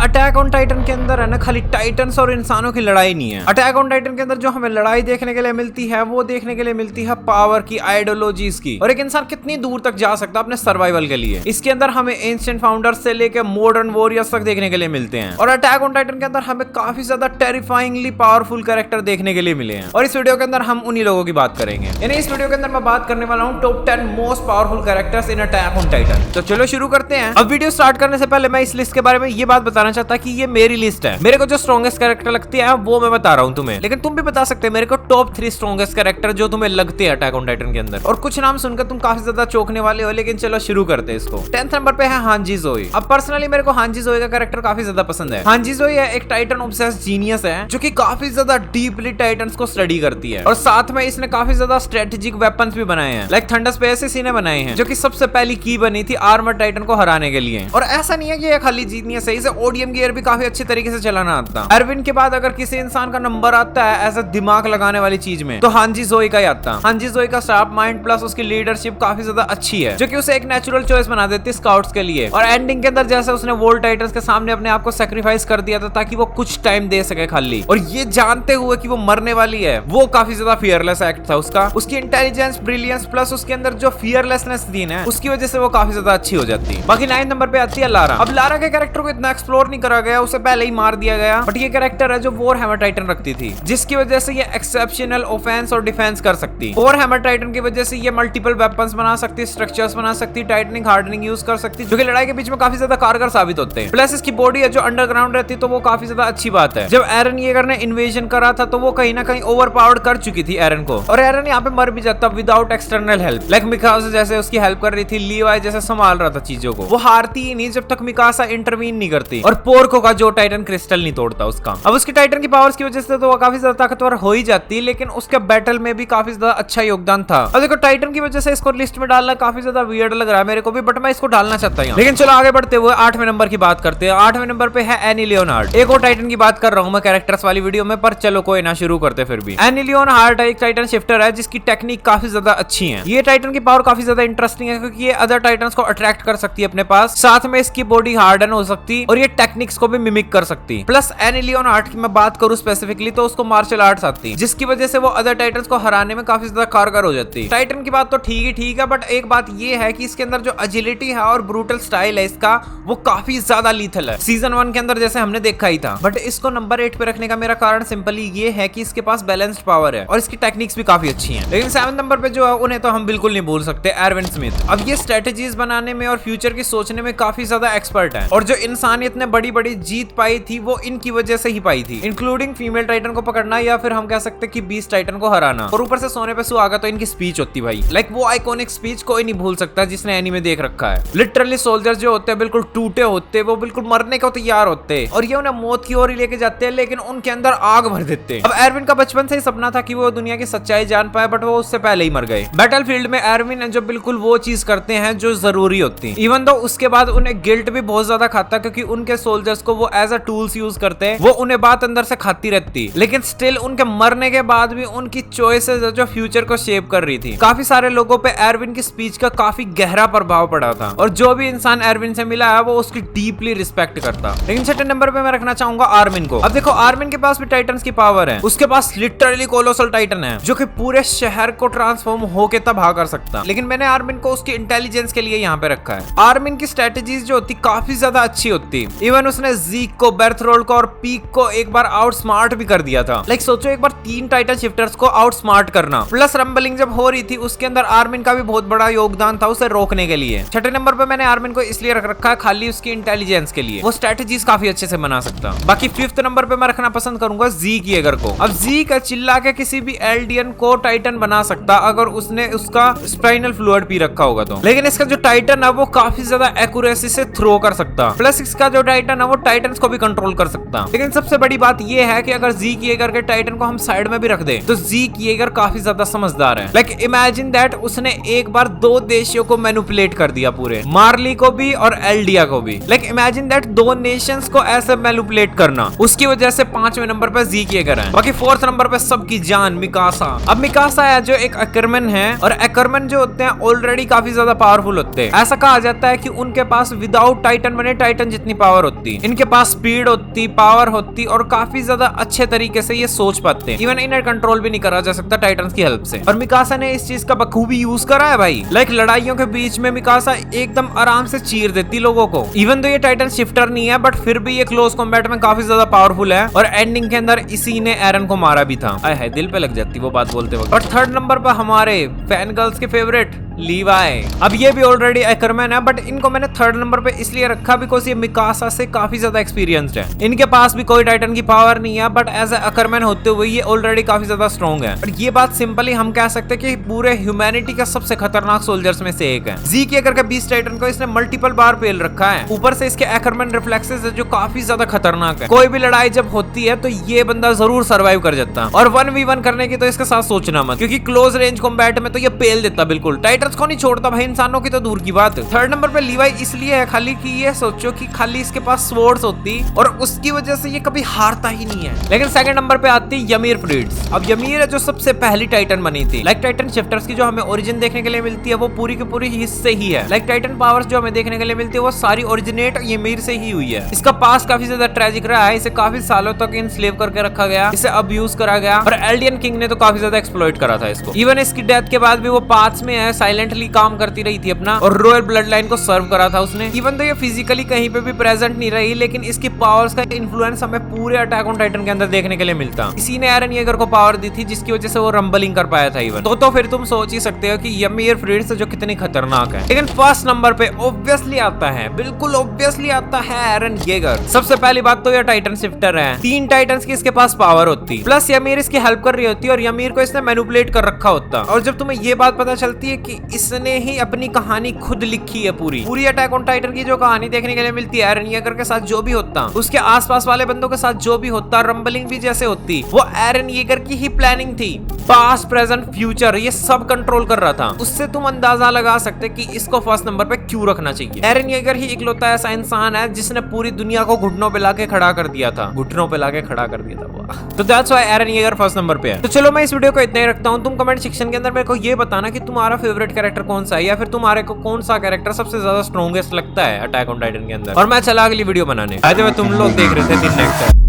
Attack on Titan के अंदर है ना खाली टाइटन्स और इंसानों की लड़ाई नहीं है। अटैक ऑन टाइटन के अंदर जो हमें लड़ाई देखने के लिए मिलती है वो देखने के लिए मिलती है पावर की, आइडियोलॉजीज की, और एक इंसान कितनी दूर तक जा सकता है अपने सर्वाइवल के लिए। इसके अंदर हमें एंशिएंट फाउंडर्स से लेकर मॉडर्न वॉरियर्स तक देखने के लिए मिलते हैं। और अटैक ऑन टाइटन के अंदर हमें काफी ज्यादा टेरिफाइंगली पावरफुल कैरेक्टर देखने के लिए मिले हैं। और इस वीडियो के अंदर हम उन्हीं लोगों की बात करेंगे। यानी इस वीडियो के अंदर मैं बात करने वाला हूँ top 10 most powerful characters in attack on Titan. तो चलो शुरू करते हैं। अब वीडियो स्टार्ट करने से पहले मैं इस लिस्ट के बारे में ये बात बताना चाहता कि ये मेरी लिस्ट है। मेरे को जो स्ट्रॉन्गेस्ट कैरेक्टर लगती है वो मैं बता रहा हूँ तुम्हें, लेकिन तुम भी बता सकते हैं मेरे को टॉप 3 स्ट्रॉन्गेस्ट कैरेक्टर जो तुम्हें लगते हैं अटैक ऑन टाइटन के अंदर। और कुछ नाम सुनकर तुम काफी ज्यादा चौंकने वाले हो, लेकिन चलो शुरू करते हैं इसको। 10th नंबर पे है हांजी ज़ोई। अब पर्सनली मेरे को हांजी ज़ोई का कैरेक्टर काफी ज्यादा पसंद है। हांजी ज़ोई एक टाइटन ऑब्सेस्ड जीनियस है जो कि काफी ज्यादा डीपली टाइटन्स को स्टडी करती है, और साथ में इसने काफी ज्यादा स्ट्रेटेजिक वेपन्स भी बनाए हैं, लाइक थंडर स्पेस इसी ने बनाए हैं, जो कि सबसे पहली की बनी थी आर्मर टाइटन को हराने के लिए। और ऐसा नहीं है कि ये खाली जीनियस है, इसे ओडीएम गियर भी काफी अच्छे तरीके से चलाना आता है। एरविन के बाद अगर किसी इंसान का नंबर आता है ऐसा दिमाग लगाने वाली चीज में तो हांजी ज़ोई का ही आता है। हांजी ज़ोई का शार्प माइंड प्लस उसकी लीडरशिप काफी ज्यादा अच्छी है, जो कि उसे एक नेचुरल चॉइस बना देती है स्काउट्स के लिए। और एंडिंग के अंदर जैसे उसने वोल्ड टाइटन्स के सामने अपने आप को सैक्रिफाइस कर दिया था ताकि वो कुछ टाइम दे सके खाली, और ये जानते हुए कि वो मरने वाली है, वो काफी ज्यादा फियरलेस एक्ट था उसका। उसकी इंटेलिजेंस, ब्रिलियंस प्लस उसके अंदर जो फियरलेसनेस थी ना, उसकी वजह से वो काफी ज्यादा अच्छी हो जाती है। बाकी 9th नंबर पे आती है लारा। अब लारा के कैरेक्टर को इतना एक्सप्लोर नहीं करा गया, उसे पहले ही मार दिया गया, बट ये कैरेक्टर है जो वॉर हैमर टाइटन रखती थी, जिसकी वजह से ये एक्सेप्शनल ऑफेंस और डिफेंस कर सकती। वॉर हैमर टाइटन की वजह से ये मल्टीपल वेपन्स बना सकती, स्ट्रक्चर्स बना सकती, टाइटनिंग हार्डनिंग यूज कर सकती, जो कि लड़ाई के बीच में काफी ज्यादा कारगर साबित होते हैं। प्लस इसकी बॉडी है जो अंडरग्राउंड रहती, तो वो काफी ज्यादा अच्छी बात है। जब एरन येगर ने इन्वेजन करा था तो वो कहीं ना कहीं ओवरपावर्ड कर चुकी थी एरन को, और एरन यहाँ पे मर भी जाता without external help. Like Mikasa जैसे उसकी हेल्प कर रही थी, लीवाई जैसे संभाल रहा था चीजों को। वो हारती ही नहीं जब तक मिकासा इंटरवीन नहीं करती, और पोर्को का जो टाइटन क्रिस्टल नहीं तोड़ता उसका। अब उसकी टाइटन की पावर्स की वजह से तो वो काफी ज्यादा ताकतवर हो ही जाती, लेकिन उसके बैटल में भी काफी ज्यादा अच्छा योगदान था। अब देखो टाइटन की वजह से इसको लिस्ट में डालना काफी ज्यादा वियर्ड लग रहा है मेरे को भी, बट मैं इसको डालना चाहता हूं। लेकिन चलो आगे बढ़ते हुए 8वें नंबर की बात करते हैं। 8वें नंबर पे है एनी लियोनार्ड। एक और टाइटन की बात कर रहा हूं मैं कैरेक्टर्स वाली वीडियो में, पर चलो कोई ना, शुरू करते फिर भी। एनी लियोनार्ड एक टाइटन शिफ्टर है जिसकी टेक्निक काफी ज्यादा अच्छी है। ये टाइटन की पावर काफी ज्यादा इंटरेस्टिंग है क्योंकि ये अदर टाइटन्स को अट्रैक्ट कर सकती है अपने पास, साथ में इसकी बॉडी हार्डन हो सकती और ये टेक्निक्स को भी मिमिक कर सकती। प्लस एनी लियोनार्ड की मैं बात करूं स्पेसिफिकली तो उसको मार्शल आर्ट्स आती, जिसकी वजह से वो अदर टाइटन्स को हराने में काफी ज्यादा कारगर हो जाती। टाइटन की बात तो ठीक है, बट एक बात ये है कि इसके अंदर जो एजिलिटी है और ब्रूटल स्टाइल है इसका, वो काफी ज्यादा लीथल है, सीजन 1 के अंदर जैसे हमने देखा ही था। बट इसको नंबर 8 पे रखने का मेरा कारण सिंपली ये है कि इसके पास बैलेंस्ड पावर है और इसकी टेक्निक्स भी काफी अच्छी हैं। लेकिन 7th नंबर पे जो है उन्हें तो हम बिल्कुल नहीं भूल सकते, एरविन स्मिथ। अब ये स्ट्रेटेजीज बनाने में और फ्यूचर की सोचने में काफी ज्यादा एक्सपर्ट है, और जो इंसानियत ने बड़ी बड़ी जीत पाई थी वो इनकी वजह से ही पाई थी, इंक्लूडिंग फीमेल टाइटन को पकड़ना या फिर हम कह सकते कि बीस्ट टाइटन को हराना, और ऊपर से सोने पे सुहागा तो इनकी स्पीच होती भाई। लाइक वो आइकॉनिक स्पीच कोई नहीं भूल सकता जिसने एनीमे देख रखा है। लिटरली सोल्जर्स जो होते हैं बिल्कुल टूटे होते, वो बिल्कुल मरने को तैयार होते, और ये उन्हें मौत की ओर ही लेके जाते हैं, लेकिन उनके अंदर आग भर देते। अब एरविन का बचपन से ही सपना था कि वो दुनिया की सच्चाई जान पाए, बट वो उससे पहले ही मर गए। बैटलफील्ड में एरविन जो बिल्कुल वो चीज करते हैं जो जरूरी होती, इवन दो उसके बाद उन्हें गिल्ट भी बहुत ज्यादा खाता क्योंकि उनके सोल्जर्स को वो एज अ टूल्स यूज करते हैं, वो उन्हें बात अंदर से खाती रहती, लेकिन स्टिल उनके मरने के बाद भी उनकी चॉइसेस जो फ्यूचर को शेप कर रही थी। काफी सारे लोगों पे एरविन की स्पीच का काफी गहरा प्रभाव पड़ा था, और जो भी इंसान एरविन से मिला है वो उसकी डीपली रिस्पेक्ट करता। लेकिन 6th नंबर पे मैं रखना चाहूंगा आर्मिन को। अब देखो आर्मिन के पास भी टाइटन्स की पावर है, उसके पास लिटरली कोलोसल टाइटन है जो कि पूरे शहर को ट्रांसफॉर्म होके तबाह कर सकता, लेकिन मैंने आर्मिन को उसकी इंटेलिजेंस के लिए यहाँ पे रखा है। आर्मिन की स्ट्रेटेजीज जो होती काफी ज्यादा अच्छी होती, इवन उसने जीक को, बेर्थरोल्ड को और पीक को एक बार आउट स्मार्ट भी कर दिया था। लाइक सोचो एक बार 3 टाइटन शिफ्टर्स को आउट स्मार्ट करना, प्लस रंबलिंग जब हो रही थी उसके अंदर आर्मिन का भी बहुत बड़ा योगदान था उसे रोकने के लिए। 6ठे नंबर पे मैंने आर्मिन को इसलिए रख रखा है खाली उसकी इंटेलिजेंस के लिए, वो स्ट्रेटेजीज काफी अच्छे से बना सकता। बाकी 5th नंबर पे मैं रखना पसंद करूंगा ज़ीक येगर को। अब ज़ीक चिल्ला के किसी भी एल्डियन को टाइटन बना सकता अगर उसने उसका स्पाइनल फ्लूइड पी रखा होगा तो, लेकिन इसका जो टाइटन है वो काफी ज्यादा एक्यूरेसी से थ्रो कर सकता, प्लस इसका जो टाइटन है वो टाइटन्स को भी कंट्रोल कर सकता। लेकिन सबसे बड़ी बात ये है कि अगर ज़ीक येगर के टाइटन को हम साइड में भी रख दे तो ज़ीक येगर काफी ज्यादा समझदार है। लाइक इमेजिन दैट उसने एक बार 2 देशों को मैनिपुलेट कर दिया, पूरे मार्ली को भी और एल्डिया को भी। लाइक इमेजिन दैट 2 नेशंस को ऐसे मैनिपुलेट करना, उसकी वजह से 5वें नंबर पे ज़ीक येगर है। बाकी 4th नंबर पे सबकी जान मिकासा। अब मिकासा है जो एक एक्करमैन है, और एक्करमैन जो होते हैं ऑलरेडी काफी ज्यादा पावरफुल होते हैं। ऐसा कहा जाता है कि उनके पास विदाउट टाइटन बने टाइटन जितनी पावर होती होती, इनके पास स्पीड होती, पावर होती और काफी ज्यादा अच्छे तरीके से ये सोच पाते हैं। इवन इन्हें कंट्रोल भी नहीं करा जा सकता टाइटन्स की हेल्प से। और मिकासा ने इस चीज का बखूबी यूज करा है भाई। लाइक लड़ाइयों के बीच में मिकासा एकदम आराम से चीर देती लोगों को। इवन तो ये टाइटन शिफ्टर नहीं है बट फिर भी ये क्लोज कॉम्बैट में काफी ज्यादा पावरफुल है और एंडिंग के अंदर इसी ने एरन को मारा भी था। आय हाय, दिल पे लग जाती वो बात बोलते वक्त। और थर्ड नंबर पर हमारे फैन गर्ल्स के फेवरेट लीवाई। अब ये भी ऑलरेडी एकरमैन है बट इनको मैंने थर्ड नंबर पे इसलिए रखा बिकॉज ये मिकासा से काफी ज्यादा एक्सपीरियंस्ड है। इनके पास भी कोई टाइटन की पावर नहीं है बट एज ए एकरमैन होते हुए ये ऑलरेडी काफी ज्यादा स्ट्रॉन्ग है। और ये बात सिंपली हम कह सकते हैं कि पूरे ह्यूमैनिटी का सबसे खतरनाक सोल्जर्स में से एक है। जी के अगर बीस्ट टाइटन को इसने मल्टीपल बार पेल रखा है। ऊपर से इसके एकरमैन रिफ्लेक्सेस है जो काफी ज्यादा खतरनाक है। कोई भी लड़ाई जब होती है तो ये बंदा जरूर सर्वाइव कर जाता है। और 1v1 करने की तो इसके साथ सोचना मत, क्योंकि क्लोज रेंज कॉम्बैट में तो ये पेल देता बिल्कुल। टाइटन्स को नहीं छोड़ता भाई, इंसानों की तो दूर की बात। थर्ड नंबर पे लीवाई इसलिए है खाली कि ये सोचो कि खाली इसके पास स्वॉर्ड्स होती और उसकी वजह से ये कभी हारता ही नहीं है। लेकिन सेकंड नंबर पे आती यमीर फ्रीड्स। अब यमीर है जो सबसे पहली टाइटन बनी थी। लाइक टाइटन शिफ्टर्स की जो हमें ओरिजिन देखने के लिए मिलती है वो पूरी की पूरी हिस्से ही है। लाइक टाइटन पावर्स जो हमें देखने के लिए मिलती है वो सारी ओरिजिनेट यमीर से ही हुई है। इसका पास काफी ज्यादा ट्रेजिक रहा है। इसे काफी सालों तक इनस्लेव करके रखा गया, इसे अब्यूज करा गया और एल्डियन किंग ने तो काफी ज्यादा एक्सप्लॉइट करा था इसको। इवन इसकी डेथ के बाद भी वो पाथ्स में है, साइलेंटली काम करती रही थी अपना और रॉयल ब्लड लाइन को सर्व करा था उसने। इवन तो ये फिजिकली कहीं पे भी प्रेजेंट नहीं रही लेकिन इसकी पावर्स का इन्फ्लुएंस हमें पूरे अटैक ऑन टाइटन के अंदर देखने के लिए मिलता। इसी ने एरन येगर को पावर दी थी जिसकी वजह से वो रंबलिंग कर पाया था। इवन तो फिर तुम सोच ही सकते हो कि यमीर फ्रीड्स जो कितनी खतरनाक है। लेकिन फर्स्ट नंबर पे ऑब्वियसली आता है, बिल्कुल ऑब्वियसली आता है एरन येगर। सबसे पहली बात तो ये टाइटन शिफ्टर है। 3 टाइटन्स की इसके पास पावर होती, प्लस यमीर इसकी हेल्प कर रही होती और यमीर को इसने मैनिपुलेट कर रखा होता। और जब तुम्हें ये बात पता चलती है कि इसने ही अपनी कहानी खुद लिखी है, पूरी अटैक ऑन टाइटन की जो कहानी देखने के लिए मिलती है, एरन येगर के साथ जो भी होता, उसके आसपास वाले बंदों के साथ जो भी होता, रंबलिंग भी जैसे होती, वो एरन येगर की ही प्लानिंग थी। पास्ट प्रेजेंट फ्यूचर ये सब कंट्रोल कर रहा था। उससे तुम अंदाजा लगा सकते कि इसको फर्स्ट नंबर पे क्यों रखना चाहिए। एरन येगर ही इकलौता ऐसा इंसान है जिसने पूरी दुनिया को घुटनों पे लाके खड़ा कर दिया था, घुटनों पे लाके खड़ा कर दिया था वो। तो that's why Eren Yeager first number पे है। तो चलो मैं इस वीडियो को इतना ही रखता हूँ। तुम कमेंट सेक्शन के अंदर मेरे को ये बताना कि तुम्हारा फेवरेट कैरेक्टर कौन सा है या फिर तुम्हारे को कौन सा कैरेक्टर सबसे ज्यादा स्ट्रॉन्गेस्ट लगता है अटैक ऑन टाइटन के अंदर। और मैं चला अगली वीडियो बनाने। तुम लोग देख रहे थे दिन नेक्स्ट।